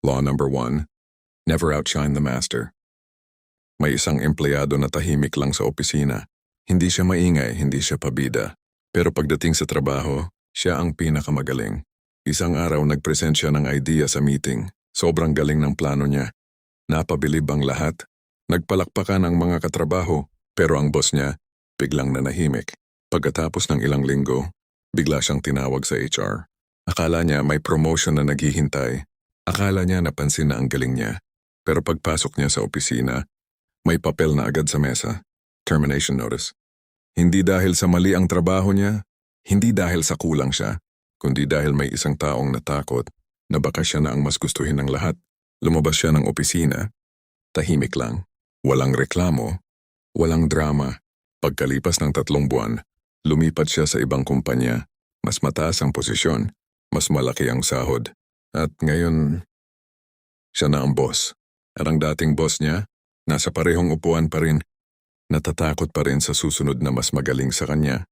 Law number 1, never outshine the master. May isang empleyado na tahimik lang sa opisina. Hindi siya maingay, hindi siya pabida. Pero pagdating sa trabaho, siya ang pinakamagaling. Isang araw nagpresent siya ng idea sa meeting. Sobrang galing ng plano niya. Napabilib ang lahat. Nagpalakpakan ang mga katrabaho, pero ang boss niya biglang nanahimik. Pagkatapos ng ilang linggo, bigla siyang tinawag sa HR. Akala niya may promotion na naghihintay. Akala niya napansin na ang galing niya. Pero pagpasok niya sa opisina, may papel na agad sa mesa. Termination notice. Hindi dahil sa mali ang trabaho niya, hindi dahil sa kulang siya, kundi dahil may isang taong natakot na baka siya na ang mas gustuhin ng lahat. Lumabas siya ng opisina, tahimik lang. Walang reklamo, walang drama. Pagkalipas ng 3 buwan, lumipat siya sa ibang kumpanya. Mas mataas ang posisyon, mas malaki ang sahod. At ngayon, siya na ang boss. At ang dating boss niya, nasa parehong upuan pa rin, natatakot pa rin sa susunod na mas magaling sa kanya.